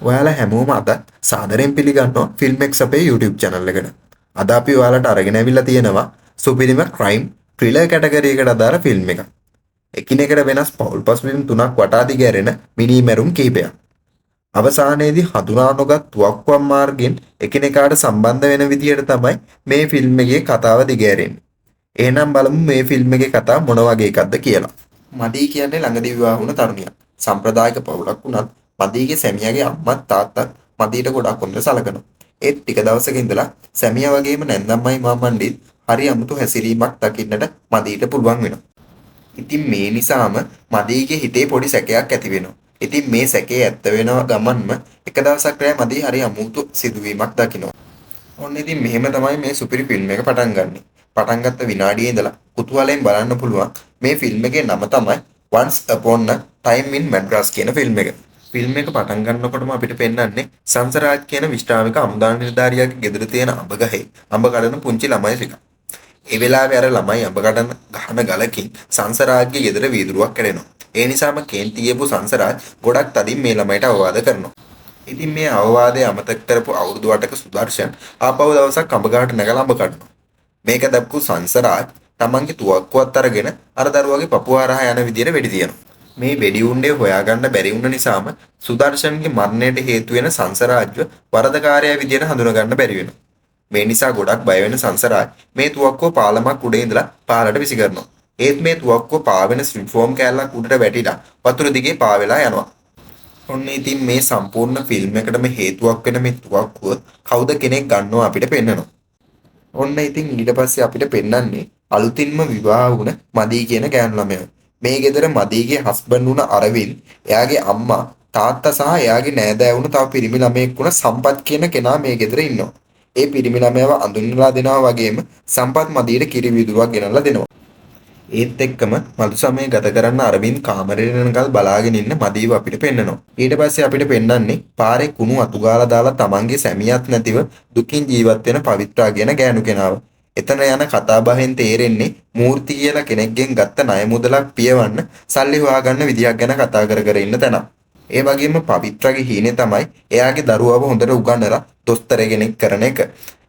ඔයාලා හැමෝම අද සාදරයෙන් පිළිගන්නවා ෆිල්ම් එක්ස් අපේ YouTube channel එකට. අද අපි ඔයාලට අරගෙන ඇවිල්ලා තියෙනවා සුපිරිම ක්‍රයිම් ත්‍රිලර් කැටගරි එකට අදාළ ෆිල්ම් එකක්. එකිනෙකට වෙනස් පෞල් පසුබිම් තුනක් වටා දිගෑරෙන මිනීමැරුම් කීපයක්. අවසානයේදී හඳුනා නොගත් තුවක්කුවන් මාර්ගයෙන් එකිනෙකාට සම්බන්ධ වෙන විදිහට තමයි මේ ෆිල්ම් එකේ කතාව දිගෑරෙන්නේ. එහෙනම් බලමු මේ ෆිල්ම් එකේ කතාව මොන වගේ එකක්ද කියලා. මදී කියන්නේ ළඟදී විවාහ වුණ තරුණියක්. සම්ප්‍රදායික පවුලක් වුණත් මදීගේ සැමියාගේ අම්මත් තාත්තත් මදීට ගොඩක් හොඳට සලකනවා. ඒත් ටික දවසක ඉඳලා සැමියා වගේම නැන්දම්මයි මාමණ්ඩිත් හරි අමුතු හැසිරීමක් දකින්නට මදීට පුළුවන් වෙනවා. ඉතින් මේ නිසාම මදීගේ හිතේ පොඩි සැකයක් ඇති වෙනවා. ඉතින් මේ සැකේ ඇත්ත වෙනව ගමන්ම එක දවසක් රෑ මදී හරි අමුතු සිදුවීමක් දකිනවා. ඔන්න ඉතින් මෙහෙම තමයි මේ සුපිරි ෆිල්ම් එක පටන් ගන්නෙ. පටන් ගත්ත විනාඩියේ ඉඳලා කුතුහලයෙන් බලන්න පුළුවන් මේ ෆිල්ම් එකේ නම තමයි Once Upon a Time in Madras කියන ෆිල්ම් එක. ෆිල්ම් එක පටන් ගන්නකොටම අපිට පෙන්වන්නේ සංසරාජ් කියන විශ්‍රාමික අමුදාන නිලධාරියාගේ ගෙදර තියෙන අඹ ගහේ අඹ කඩන පුංචි ළමයි ටික. ඒ වෙලාවේ අර ළමයි අඹ කඩන ගහන ගලකින් සංසරාජ්ගේ ගෙදර වීදුරුවක් කැඩෙනවා. ඒ නිසාම කේන්ති ගියපු සංසරාජ් ගොඩක් තදින් මේ ළමයට අවවාද කරනවා. ඉතින් මේ අවවාදය අමතක කරපු අවුරුදු 8ක සුදර්ශන් ආපහු දවසක් අඹ ගහට නැගලා අඹ කඩනවා. මේක දැක්කු සංසරාජ් තමන්ගේ තුවක්කුවත් අරගෙන අර දරුවගේ පපුව හරහා යන විදියට වෙඩි තියනවා. මේ වෙඩි උණ්ඩේ හොයාගන්න බැරි වුණ නිසාම සුදර්ශන්ගේ මරණයට හේතු වෙන සංසරාජ්ව වරදකාරයා විදියට හඳුනගන්න බැරි වෙනවා. මේ නිසා ගොඩක් බය වෙන සංසරාජ් මේ තුවක්කුව පාලමක් උඩ ඉඳලා පාරට විසි කරනවා. ඒත් මේ තුවක්කුව පාවෙන ෆෝම් කෑල්ලක් උඩට වැටිලා වතුර දිගේ පාවෙලා යනවා. ඔන්න ඉතින් මේ සම්පූර්ණ ෆිල්ම් එකටම හේතුවක් වෙන මේ තුවක්කුව කවුද කෙනෙක් ගන්නවා අපිට පෙන්නනවා. ඔන්න ඉතින් ඊට පස්සේ අපිට පෙන්වන්නේ අලුතින්ම විවාහ වුණ මදී කියන ගෑනු ළමයා. මේ ගෙදර මදීගේ හස්බන්ඩ් වුණ අරවින්ද්, එයාගේ අම්මා, තාත්තා සහ එයාගේ නෑදෑ වුණ තව පිරිමි ළමයෙක් වුණ සම්පත් කියන කෙනා මේ ගෙදර ඉන්නවා. ඒ පිරිමි ළමයාව අඳුන්වලා දෙනවා වගේම සම්පත් මදීට කිරි වීදුරුවක් ගෙනල්ලා දෙනවා. ඒත් එක්කම මදු සමය ගත කරන්න අරවින්ද් කාමරේට යනකල් බලාගෙන ඉන්න මදීව අපිට පෙන්නනවා. ඊට පස්සේ අපිට පෙන්වන්නේ පාරේ කුණු අතු ගාලා දාලා තමන්ගේ සැමියාත් නැතිව දුකින් ජීවත් වෙන පවිත්‍රා කියන ගෑනු කෙනාව. එතන යන කතාබහෙන් තේරෙන්නේ මූර්ති කියලා කෙනෙක්ගෙන් ගත්ත ණය මුදලක් පියවන්න සල්ලි හොයාගන්න විදියක් ගැන කතා කර කර ඉන්න තැන. ඒ වගේම පවිත්‍රාගේ හීනේ තමයි එයාගේ දරුවව හොඳට උගන්වලා දොස්තර කෙනෙක් කරන එක.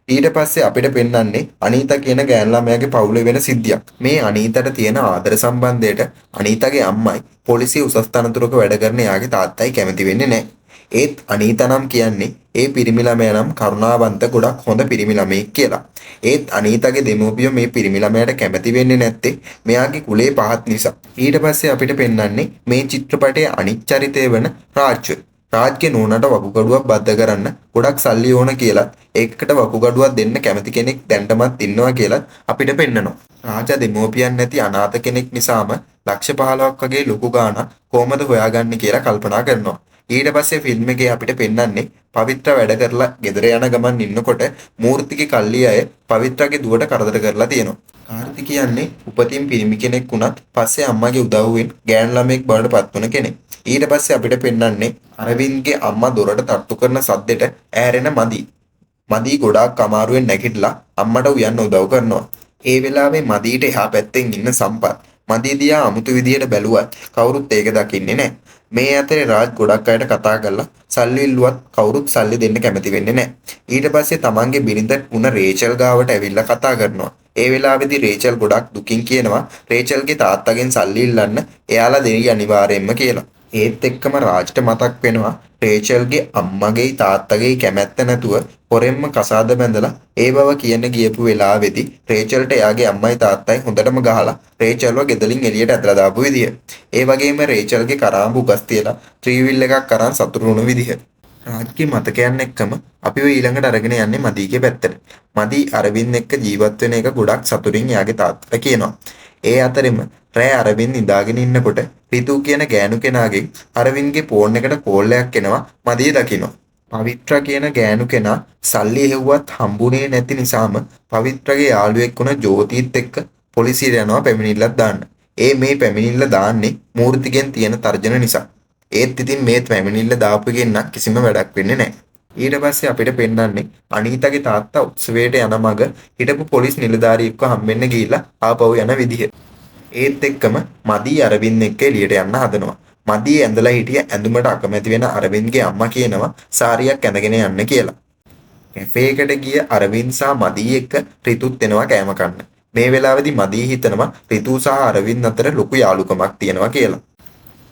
ඊට පස්සේ අපිට පෙන්වන්නේ අනීතා කියන ගෑනු ළමයාගේ පවුලේ වෙන සිද්ධියක්. මේ අනීතට තියෙන ආදර සම්බන්ධයට අනීතාගේ අම්මයි පොලිසිය උසස් තනතුරක වැඩ කරන එයාගේ තාත්තයි කැමති වෙන්නේ නැහැ. ඒත් අනීතා නම් කියන්නේ ඒ පිරිමි ළමයා නම් කරුණාවන්ත ගොඩක් හොඳ පිරිමි ළමයෙක් කියලා. ඒත් අනීතාගේ දෙමව්පියෝ මේ පිරිමි ළමයාට කැමති වෙන්නේ නැත්තේ මෙයාගේ කුලේ පහත් නිසා. ඊට පස්සේ අපිට පෙන්වන්නේ මේ චිත්‍රපටයේ අනිත් චරිතය වන රාජ්‍ය. රාජ්ගේ නෝනට වකුගඩුවක් බද්ධ කරන්න ගොඩක් සල්ලි ඕන කියලත් ඒකට වකුගඩුවක් දෙන්න කැමති කෙනෙක් දැන්ටමත් ඉන්නවා කියලත් අපිට පෙන්නනවා. රාජා දෙමෝපියන් නැති අනාථ කෙනෙක් නිසාම ලක්ෂ 15ක් වගේ ලොකු ගාණක් කොහමද හොයාගන්නේ කියලා කල්පනා කරනවා. ඊට පස්සේ ෆිල්ම් එකේ අපිට පෙන්වන්නේ පවිත්‍ර වැඩ කරලා ගෙදර යන ගමන් ඉන්නකොට මූර්තිගේ කල්ලි අය පවිත්‍රගේ දුවට කරදර කරලා තියෙනවා. කාර්ති කියන්නේ උපතින් පිරිමි කෙනෙක් වුණත් පස්සේ අම්මගේ උදව්වෙන් ගෑනු ළමෙක් බවට පත් වුණ කෙනෙක්. ඊට පස්සේ අපිට පෙන්වන්නේ අරවින්ද්ගේ අම්මා දොරට තට්ටු කරන සද්දෙට ඈරෙන මදී. මදී ගොඩාක් අමාරුවෙන් නැගිටලා අම්මට උයන්න උදව් කරනවා. ඒ වෙලාවේ මදීට එහා පැත්තෙන් ඉන්න සම්පත් මදී දිහා අමුතු විදියට බැලුවත් කවුරුත් ඒක දකින්නේ නැහැ. මේ අතරේ රාජ් ගොඩක් අයට කතා කරලා සල්ලි ඉල්ලුවත් කවුරුත් සල්ලි දෙන්න කැමති වෙන්නේ නැහැ. ඊට පස්සේ තමන්ගේ බිරිඳ වුණ රේචල් ගාවට ඇවිල්ලා කතා කරනවා. ඒ වෙලාවේදී රේචල් ගොඩක් දුකින් කියනවා රේචල්ගේ තාත්තගෙන් සල්ලි ඉල්ලන්න එයාලා දෙවි අනිවාර්යෙන්ම කියලා. ඒත් එක්කම රාජ්ට මතක් වෙනවා රේචල්ගේ අම්මගේ තාත්තගේ කැමැත්ත නැතුව පොරෙන්ම කසාද බැඳලා ඒ බව කියන ගියපු වෙලාවේදී රේචල්ට එයාගේ අම්මයි තාත්තයි හොඳටම ගහලා රේචල්ව ගෙදරින් එළියට ඇදලා දාපු විදිය. ඒ වගේම රේචල්ගේ කරාඹු ගස් තියලා ත්‍රිවිල් එකක් අරන් සතුටු වුණු විදිය. රාජ්ගේ මතකයන් එක්කම අපිව ඊළඟට අරගෙන යන්නේ මදීගේ පැත්තට. මදී අරවින්ද් එක්ක ජීවත් වෙන එක ගොඩක් සතුටින් එයාගේ තාත්තට කියනවා. ඒ අතරෙම රෑ අරවින්ද් ඉඳාගෙන ඉන්නකොට රිතු කියන ගෑනු කෙනාගෙන් අරවින්ද්ගේ ෆෝන් එකට කෝල් එකක් එනවා මදී දකිනවා. පවිත්‍ර කියන ගෑනු කෙනා සල්ලි හෙව්වත් හම්බුනේ නැති නිසාම පවිත්‍රගේ යාළුවෙක් වුණ ජෝතිත් එක්ක පොලිසියට යනවා පැමිණිල්ලක් දාන්න. මේ පැමිණිල්ල දාන්නේ මූර්තිගෙන් තියෙන තර්ජන නිසා. ඒත් ඉතින් මේ පැමිණිල්ල දාපු කෙනා කිසිම වැඩක් වෙන්නේ නැහැ. ඊට පස්සේ අපිට පෙන්වන්නේ අනීතාගේ තාත්තා උත්සවයට යන මග හිටපු පොලිස් නිලධාරියෙක්ව හම්බෙන්න ගිහිල්ලා ආපහු යන විදිහ. ඒත් එක්කම මදී අරවින්ද් එක්ක එළියට යන්න හදනවා. මදියේ ඇඳලා හිටිය ඇඳුමට අකමැති වෙන අරවින්ද්ගේ අම්මා කියනවා සාරියක් ඇඳගෙන යන්න කියලා. කැෆේ එකට ගිය අරවින්ද් සහ මදී එක්ක රිතුත් එනවා කෑම කන්න. මේ වෙලාවේදී මදී හිතනවා රිතු සහ අරවින්ද් අතර ලොකු යාළුකමක් තියෙනවා කියලා.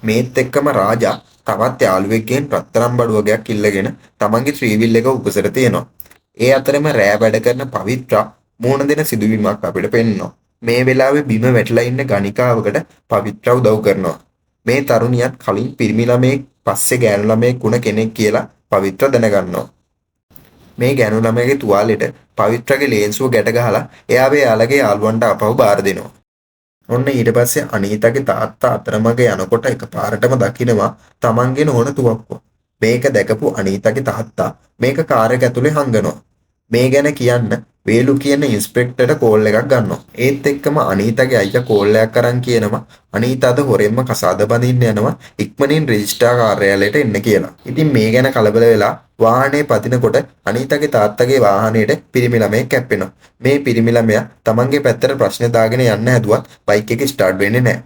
මේත් එක්කම රාජා තවත් යාළුවෙක්ගෙන් රත්තරන් බඩුවගයක් ඉල්ලගෙන තමන්ගේ ත්‍රිවිල් එක උපසට තියනවා. ඒ අතරම රෑ වැඩ කරන පවිත්‍රා මුහුණ දෙන සිදුවීමක් අපිට පෙන්වනවා. මේ වෙලාවේ බිම වැටලා ඉන්න ගණිකාවකට පවිත්‍රා උදව් කරනවා. මේ තරුණියත් කලින් පිරිමි ළමයෙක් පස්සේ ගෑනු ළමයෙක් වුණ කෙනෙක් කියලා පවිත්‍රා දැනගන්නවා. මේ ගෑනු ළමයාගේ තුවාලෙට පවිත්‍රාගේ ලේන්සුව ගැට ගහලා එයාගේ යාළගේ යාළුවන්ට අපව බාර දෙනවා. ඔන්න ඊට පස්සේ අනීතාගේ තාත්තා අතරමඟ යනකොට එකපාරටම දකිනවා තමන්ගේ නෝන තුවක්කුව. මේක දැකපු අනීතාගේ තාත්තා මේක කාර් එක ඇතුලේ හංගනවා. මේ ගැන කියන්න වේලු කියන ඉන්ස්පෙක්ටර්ට කෝල් එකක් ගන්නවා. ඒත් එක්කම අනීතාගේ අයියා කෝල් එකක් අරන් කියනවා අනීතාද හොරෙන්ම කසාද බඳින්න යනවා ඉක්මනින් රෙජිස්ට්‍රාර් කාර්යාලයට එන්න කියලා. ඉතින් මේ ගැන කලබල වෙලා වාහනේ පදිනකොට අනීතාගේ තාත්තගේ වාහනේට පිරිමි ළමයෙක් කැප්පෙනවා. මේ පිරිමි ළමයා තමන්ගේ පැත්තට ප්‍රශ්න දාගෙන යන්න හැදුවත් බයික් එක ස්ටාර්ට් වෙන්නේ නැහැ.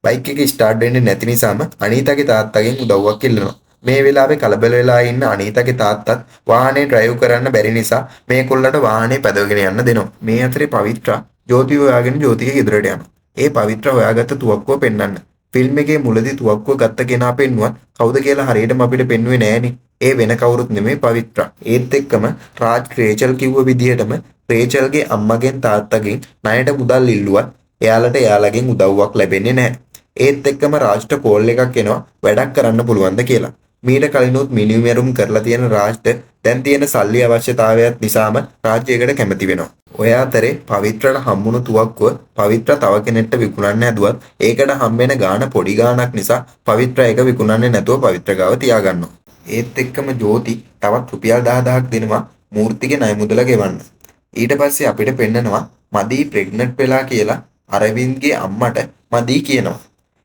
බයික් එක ස්ටාර්ට් වෙන්නේ නැති නිසාම අනීතාගේ තාත්තගෙන් උදව්වක් ඉල්ලනවා. මේ වෙලාවේ කලබල වෙලා ඉන්න අනීතාගේ තාත්තත් වාහනේ ඩ්‍රයිව් කරන්න බැරි නිසා මේ කොල්ලට වාහනේ පැදවගෙන යන්න දෙනවා. මේ අතරේ පවිත්‍රා ජෝතිව හොයාගෙන ජෝතිගේ ගෙදරට යනවා. ඒ පවිත්‍රා හොයාගත්ත තුවක්කුව පෙන්වන්න. ෆිල්ම් එකේ මුලදී තුවක්කුව ගත්ත කෙනා පෙන්නුවත් කවුද කියලා හරියටම අපිට පෙන්වුවේ නෑනේ. ඒ වෙන කවුරුත් නෙමෙයි පවිත්‍රා. ඒත් එක්කම රාජ් රේචල් කිව්ව විදිහටම රේචල්ගේ අම්මගෙන් තාත්තගෙන් ණයට මුදල් ඉල්ලුවත් එයාලට එයාලගෙන් උදව්වක් ලැබෙන්නේ නැහැ. ඒත් එක්කම රාජ්ට කෝල් එකක් එනවා වැඩක් කරන්න පුළුවන්ද කියලා. මීට කලිනුත් මිනිමෙරුම් කරලා තියෙන රාජ්ට දැන් තියෙන සල්ලි අවශ්‍යතාවයත් නිසාම රාජ්‍යයකට කැමති වෙනවා. ඔය අතරේ පවිත්‍රට හම්බුණු තුවක්කුව පවිත්‍ර තව කෙනෙක්ට විකුණන්න හැදුවත් ඒකට හම්බෙන ගාණ පොඩි ගාණක් නිසා පවිත්‍ර එක විකුණන්නේ නැතුව පවිත්‍ර ගාව තියාගන්නවා. ඒත් එක්කම ජෝති තවත් රුපියල් 10000ක් දෙනවා මූර්තිගේ ණය මුදල ගෙවන්න. ඊට පස්සේ අපිට පෙන්නනවා මදී ප්‍රෙග්නන්ට් වෙලා කියලා අරවින්ද්ගේ අම්මට මදී කියනවා.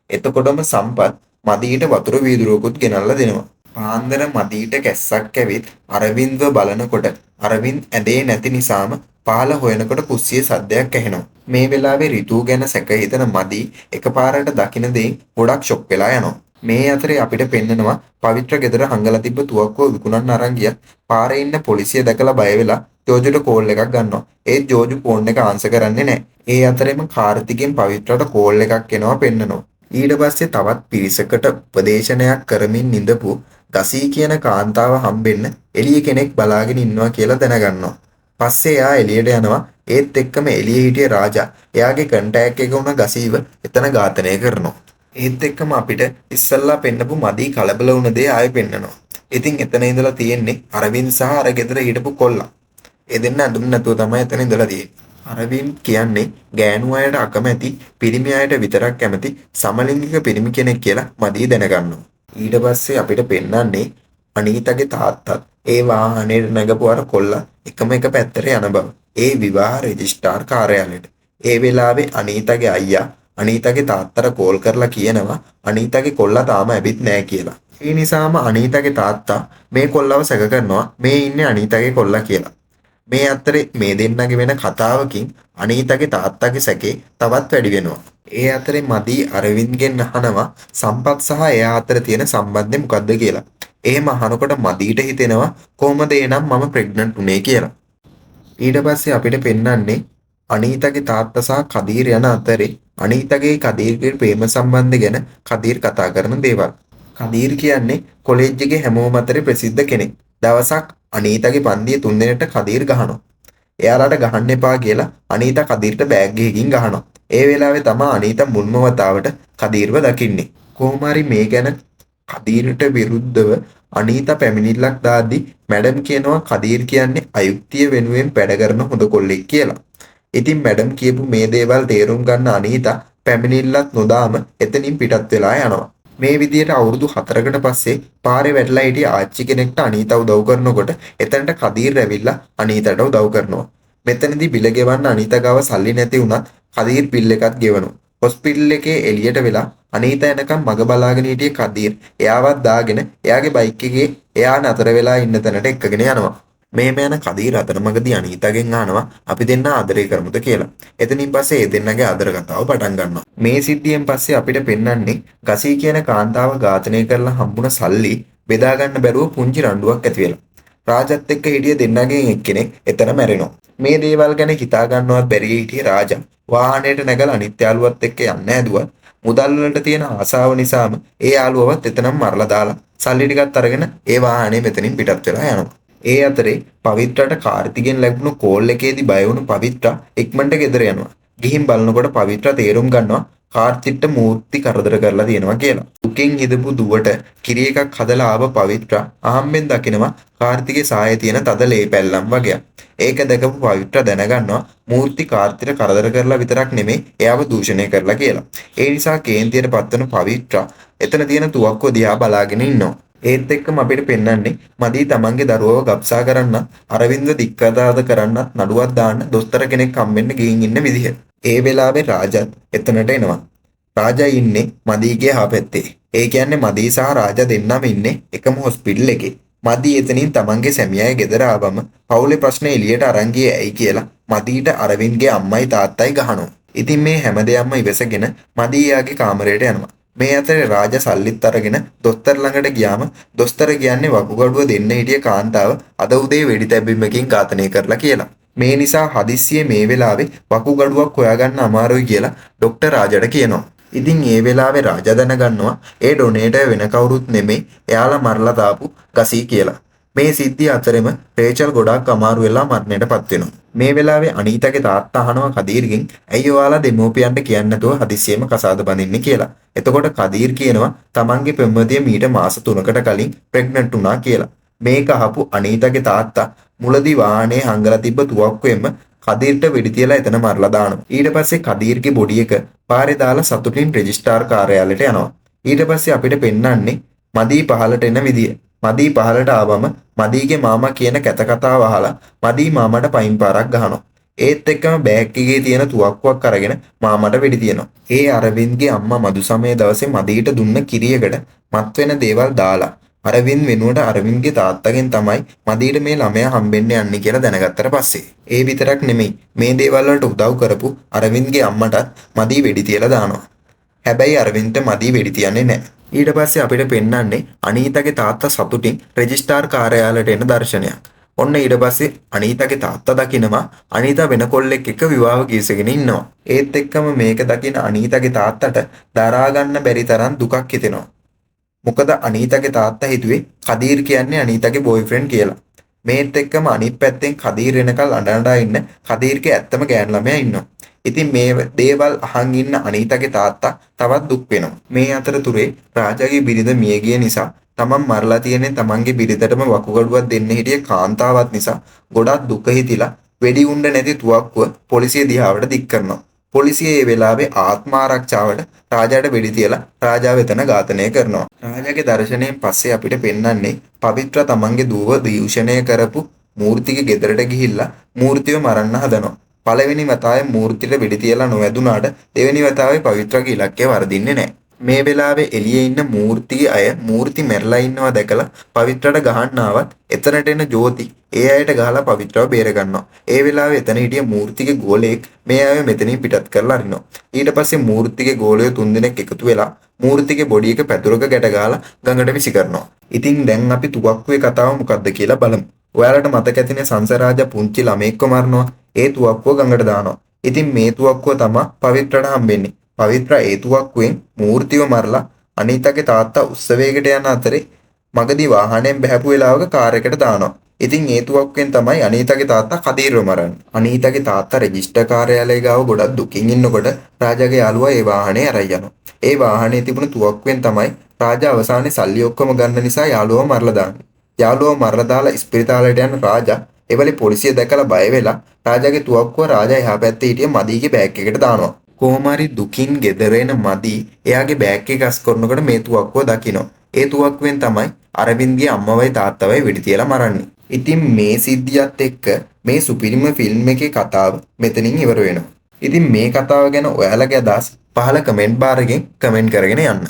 එතකොටම සම්පත් මදීට වතුර වීදුරුවකුත් ගෙනල්ලා දෙනවා. පාන්දර මදීට කැස්සක් ඇවිත් අරවින්ද්ව බලනකොට අරවින්ද් ඇඳේ නැති නිසාම පාල හොයනකොට කුස්සියේ සද්දයක් ඇහෙනවා. මේ වෙලාවේ රිතු ගැන සැක හිතන මදී එකපාරට දකින දෙයින් ගොඩක් ෂොක් වෙලා යනවා. මේ අතරේ අපිට පෙන්නනවා පවිත්‍ර ගෙදර හංගලා තිබ්බ තුවක්කුව විකුණන්න අරන් ගියත් පාරේ ඉන්න පොලිසිය දැකලා බය වෙලා ජෝජුට කෝල් එකක් ගන්නවා. ඒත් ජෝජු ෆෝන් එක ආන්සර් කරන්නේ නැහැ. ඒ අතරෙම කාර්තිකෙන් පවිත්‍රට කෝල් එකක් එනවා පෙන්නනවා. ඊට පස්සේ තවත් පිරිසකට උපදේශනයක් කරමින් ඉඳපු ගසී කියන කාන්තාව හම්බෙන්න එළිය කෙනෙක් බලාගෙන ඉන්නවා කියලා දැනගන්නවා. පස්සේ එයා එළියට යනවා. ඒත් එක්කම එළියේ හිටිය රාජා එයාගේ කන්ටැක්ට් එක උන ගසීව එතන ඝාතනය කරනවා. ඒත් එක්කම අපිට ඉස්සල්ලා පෙන්නපු මදී කලබල වුණ දේ ආයෙ පෙන්නනවා. ඉතින් එතන ඉඳලා තියෙන්නේ අරවින්ද් සහ අර ගෙදර හිටපු කොල්ලා. ඒ දෙන්න අඳුම් නැතුව තමයි එතන ඉඳලා තියෙන්නේ. අරවින්ද් කියන්නේ ගෑනු අයට අකමැති පිරිමි අයට විතරක් කැමති සමලිංගික පිරිමි කෙනෙක් කියලා මදී දැනගන්නවා. ඊට පස්සේ අපිට පෙන්නන්නේ අනීතාගේ තාත්තත් ඒ වාහනේට නැගපු අර කොල්ලා එකම එක පැත්තට යන බව. ඒ විවාහ රෙජිස්ට්‍රාර් කාර්යාලයට. ඒ වෙලාවේ අනීතාගේ අයියා අනීතාගේ තාත්තට කෝල් කරලා කියනවා අනීතාගේ කොල්ලා තාම ඇවිත් නැහැ කියලා. ඒ නිසාම අනීතාගේ තාත්තා මේ කොල්ලව සැක කරනවා මේ ඉන්නේ අනීතාගේ කොල්ලා කියලා. මේ අතරේ මේ දෙන්නගේ වෙන කතාවකින් අනීතාගේ තාත්තාගේ සැකේ තවත් වැඩි වෙනවා. ඒ අතරේ මදී අරවින්ද්ගෙන් අහනවා සම්පත් සහ එයා අතර තියෙන සම්බන්ධය මොකද්ද කියලා. එහෙම අහනකොට මදීට හිතෙනවා කොහොමද එනම් මම ප්‍රෙග්නන්ට් උනේ කියලා. ඊට පස්සේ අපිට පෙන්වන්නේ අනීතාගේ තාත්තා සහ කදීර් යන අතරේ අනීතාගේ කදීර්ගේ ප්‍රේම සම්බන්ධය ගැන කදීර් කතා කරන දේවල්. කදීර් කියන්නේ කොලෙජ් එකේ හැමෝම අතරේ ප්‍රසිද්ධ කෙනෙක්. දවසක් අනීතාගේ පන්තියේ තුන් දෙනෙක්ට කදීර් ගහනවා. එයාලට ගහන්න එපා කියලා අනීතා කදීර්ට බෑග් එකකින් ගහනවා. ඒ වෙලාවේ තමයි අනීතා මුල්ම වතාවට කදීර්ව දකින්නේ. කොහොම හරි මේ ගැන කදීර්ට විරුද්ධව අනීතා පැමිණිල්ලක් දාද්දි මැඩම් කියනවා කදීර් කියන්නේ අයුක්තිය වෙනුවෙන් වැඩ කරන හොඳ කොල්ලෙක් කියලා. ඉතින් මැඩම් කියපු මේ දේවල් තේරුම් ගන්න අනීතා පැමිණිල්ලක් නොදාම එතනින් පිටත් වෙලා යනවා. මේ විදියට අවුරුදු 4කට පස්සේ පාරේ වැටලා හිටිය ආච්චි කෙනෙක්ට අනීතා උදව් කරනකොට එතනට කදීර් ඇවිල්ලා අනීතාට උදව් කරනවා. මෙතනදී බිල ගෙවන්න අනීතා ගාව සල්ලි නැති වුණත් කදීර් බිල් එකක් ගෙවනවා. හොස්පිටල් එකේ එළියට වෙලා අනීතා එනකම් මග බලාගෙන හිටිය කදීර් එයාවත් දාගෙන එයාගේ බයික් එකේ එයා නතර වෙලා ඉන්න තැනට එක්කගෙන යනවා. මෙහෙම යන කදීර අතරමඟදී අනීතාගෙන් අහනවා අපි දෙන්න ආදරය කරමුද කියලා. එතනින් පස්සේ ඒ දෙන්නගේ ආදර කතාව පටන් ගන්නවා. මේ සිද්ධියෙන් පස්සේ අපිට පෙන්වන්නේ ගසී කියන කාන්තාව ඝාතනය කරලා හම්බුන සල්ලි බෙදා ගන්න බැරුව පුංචි රණ්ඩුවක් ඇති වෙලා. රාජත් එක්ක හිටිය දෙන්නගෙන් එක්කෙනෙක් එතන මැරෙනවා. මේ දේවල් ගැන හිතා ගන්නවත් බැරි හිටිය රාජා වාහනයට නැගලා අනිත් යාළුවත් එක්ක යන්න හැදුවා. මුදල් වලට තියෙන ආසාව නිසාම ඒ යාළුවවත් එතනම මරලා දාලා සල්ලි ටිකත් අරගෙන ඒ වාහනේ මෙතනින් පිටත් වෙලා යනවා. ඒ අතරේ පවිත්‍රාට කාර්තිගෙන් ලැබුණු කෝල් එකේදී බය වුණු පවිත්‍රා ඉක්මනට ගෙදර යනවා. ගිහින් බලනකොට පවිත්‍රා තේරුම් ගන්නවා කාර්තිට මූර්ති කරදර කරලා තියෙනවා කියලා. දුකෙන් හිදපු දුවට කිරි එකක් හදලා ආව පවිත්‍රා අහම්බෙන් දකිනවා කාර්තිගේ සායේ තියෙන තද ලේ පැල්ලම් වගේ. ඒක දැකපු පවිත්‍රා දැනගන්නවා මූර්ති කාර්තිට කරදර කරලා විතරක් නෙමෙයි එයාව දූෂණය කරලා කියලා. ඒ නිසා කේන්තියට පත්වන පවිත්‍රා එතන තියෙන තුවක්කුව දිහා බලාගෙන ඉන්නවා. ඒත් එක්කම අපිට පෙන්වන්නේ මදී තමන්ගේ දරුවව ගබ්සා කරන්න අරවින්ද දික්කදාද කරන්න නඩුවක් දාන්න දොස්තර කෙනෙක් හම්බෙන්න ගිහින් ඉන්න විදිහ. ඒ වෙලාවේ රාජත් එතනට එනවා. රාජා ඉන්නේ මදීගේ හාපැත්තේ. ඒ කියන්නේ මදී සහ රාජා දෙන්නම ඉන්නේ එකම හොස්පිටල් එකේ. මදී එතනින් තමන්ගේ සැමියාගේ ගෙදර ආවම පවුලේ ප්‍රශ්න එළියට අරන් ගියේ ඇයි කියලා මදීට අරවින්ගේ අම්මයි තාත්තයි ගහනවා. ඉතින් මේ හැම දෙයක්ම ඉවසගෙන මදී යාගේ කාමරයට යනවා. මේ අතරේ රාජා සල්ලිත් අරගෙන දොස්තර ළඟට ගියාම දොස්තර කියන්නේ වකුගඩුව දෙන්න හිටිය කාන්තාව අද උදේ වෙඩි තැබීමකින් ඝාතනය කරලා කියලා. මේ නිසා හදිස්සියේ මේ වෙලාවේ වකුගඩුවක් හොයාගන්න අමාරුයි කියලා ડોක්ටර් රාජාට කියනවා. ඉතින් ඒ වෙලාවේ රාජා දැනගන්නවා ඒ ඩොනේටර් වෙන කවුරුත් නෙමෙයි එයාලා මරලා දාපු ගසී කියලා. මේ සිද්ධිය අතරෙම රේචල් ගොඩාක් අමාරු වෙලා මරණයටපත් වෙනවා. මේ වෙලාවේ අනීතාගේ තාත්තා අහනවා කදීර්ගෙන් ඇයි ඔයාලා දෙමෝපියන්ට කියන්නේ නැතුව හදිස්සියෙම කසාද බඳින්නේ කියලා. එතකොට කදීර් කියනවා තමන්ගේ පෙම්වතිය මීට මාස 3කට කලින් ප්‍රෙග්නන්ට් වුණා කියලා. මේක අහපු අනීතාගේ තාත්තා මුලදී වාහනේ හංගලා තිබ්බ තුවක්කුවෙන්ම කදීර්ට වෙඩි තියලා එතන මරලා දානවා. ඊට පස්සේ කදීර්ගේ බොඩි එක පාරේ දාලා සතුටින් රෙජිස්ට්‍රාර් කාර්යාලයට යනවා. ඊට පස්සේ අපිට පෙන්වන්නේ මදී පහලට එන විදිය. මදී පහලට ආවම මදීගේ මාමා කියන කැත කතාව අහලා මදී මාමට පයින් පාරක් ගහනවා. ඒත් එක්කම බෑග් එකේ තියෙන තුවක්කුවක් අරගෙන මාමට වෙඩි තියනවා. ඒ අරවින්ද්ගේ අම්මා මදුසමයේ දවසේ මදීට දුන්න කිරියකට මත් වෙන දේවල් දාලා අරවින්ද් වෙනුවට අරවින්ද්ගේ තාත්තගෙන් තමයි මදීට මේ ළමයා හම්බෙන්න යන්නේ කියලා දැනගත්තට පස්සේ ඒ විතරක් නෙමෙයි මේ දේවල් වලට උදව් කරපු අරවින්ද්ගේ අම්මටත් මදී වෙඩි තියලා දානවා. හැබැයි අරවින්ද්ට මදී වෙඩි තියන්නේ නැහැ. ඊට පස්සේ අපිට පෙන්වන්නේ අනීතාගේ තාත්තා සතුටින් රෙජිස්ට්‍රාර් කාර්යාලයට එන දර්ශනයක්. ඔන්න ඊට පස්සේ අනීතාගේ තාත්තා දකිනවා අනීතා වෙන කොල්ලෙක් එක්ක විවාහ කීසගෙන ඉන්නවා. ඒත් එක්කම මේක දකින අනීතාගේ තාත්තට දරා ගන්න බැරි තරම් දුකක් හිතෙනවා. මොකද අනීතාගේ තාත්තා හිතුවේ කදීර් කියන්නේ අනීතාගේ බොයිෆ්‍රෙන්ඩ් කියලා. මේත් එක්කම අනිත් පැත්තෙන් කදීර් එනකල් අඬ ඉන්න කදීර්ගේ ඇත්තම ගෑන් ළමයා ඉන්නවා. ඉතින් මේ දේවල් අහන් ඉන්න අනීතාගේ තාත්තා තවත් දුක් වෙනවා. මේ අතරතුරේ රාජාගේ බිරිඳ මිය ගිය නිසා තමන් මරලා තියෙන්නේ තමන්ගේ බිරිඳටම වකුගඩුවක් දෙන්න හිටිය කාන්තාවක් නිසා ගොඩක් දුක හිතිලා වෙඩි උණ්ඩ නැති තුවක්කුව පොලිසිය දිහාවට දික් කරනවා. පොලිසිය ඒ වෙලාවේ ආත්ම ආරක්ෂාවට රාජාට වෙඩි තියලා රාජාව එතන ඝාතනය කරනවා. රාජාගේ දර්ශනයෙන් පස්සේ අපිට පෙන්වන්නේ පවිත්‍ර තමන්ගේ දුව දූෂණය කරපු මූර්තිගේ ගෙදරට ගිහිල්ලා මූර්තිව මරන්න හදනවා. පළවෙනි වතාවේ මූර්තියට වෙඩි තියලා නොවැදුනාට දෙවෙනි වතාවේ පවිත්‍රාගේ ඉලක්කය වර්ධින්නේ නැහැ. මේ වෙලාවේ එළියේ ඉන්න මූර්තිගේ අය මූර්ති මැරලා ඉන්නවා දැකලා පවිත්‍රාට ගහන්න ආවත් එතනට එන ජෝති ඒ අයට ගහලා පවිත්‍රාව බේර ගන්නවා. ඒ වෙලාවේ එතන හිටිය මූර්තිගේ ගෝලයෙක් මේ අය මෙතනින් පිටත් කරලා අරිනවා. ඊට පස්සේ මූර්තිගේ ගෝලය 3 දෙනෙක් එකතු වෙලා මූර්තිගේ බොඩි එක පැදුරක ගැට ගහලා ගඟට විසි කරනවා. ඉතින් දැන් අපි තුවක්කුවේ කතාව මොකද්ද කියලා බලමු. ඔයාලට මතක ඇතිනේ සංසරාජා පුංචි ළමෙක්ව මරනවා. ඒ තුවක්කුව ගඟට දානවා. ඉතින් මේ තුවක්කුව තමයි පවිත්‍රාට හම්බෙන්නේ. පවිත්‍රා ඒ තුවක්කුවෙන් මූර්තිව මරලා අනීතාගේ තාත්තා උත්සවයකට යන අතරේ මගදී වාහනයෙන් බහැපු වෙලාවක කාර් එකට දානවා. ඉතින් ඒ තුවක්කුවෙන් තමයි අනීතාගේ තාත්තා කදීර්ව මරන්නේ. අනීතාගේ තාත්තා රෙජිස්ටර් කාර්යාලය ගාව ගොඩක් දුකින් ඉන්නකොට රාජාගේ යාළුවා ඒ වාහනේ අරන් යනවා. ඒ වාහනේ තිබුණු තුවක්කුවෙන් තමයි රාජා අවසානයේ සල්ලි ඔක්කොම ගන්න නිසා යාළුවව මරලා දාන්නේ. යාළුවව මරලා දාලා ඉස්පිරිතාලයට යන රාජා එවලේ පොලිසිය දැකලා බය වෙලා රාජාගේ තුවක්කුව රාජා එහා පැත්තේ හිටිය මදීගේ බෑග් එකට දානවා. කොහොම හරි දුකින් ගෙදර එන මදී එයාගේ බෑග් එක ගස් කරනකොට මේ තුවක්කුව දකිනවා. ඒ තුවක්කුවෙන් තමයි අරවින්ද්ගේ අම්මවයි තාත්තවයි වෙඩි තියලා මරන්නේ. ඉතින් මේ සිද්ධියත් එක්ක මේ සුපිරිම ෆිල්ම් එකේ කතාව මෙතනින් ඉවර වෙනවා. ඉතින් මේ කතාව ගැන ඔයාලගේ අදහස් පහළ කමෙන්ට් බාර් එකෙන් කමෙන්ට් කරගෙන යන්න.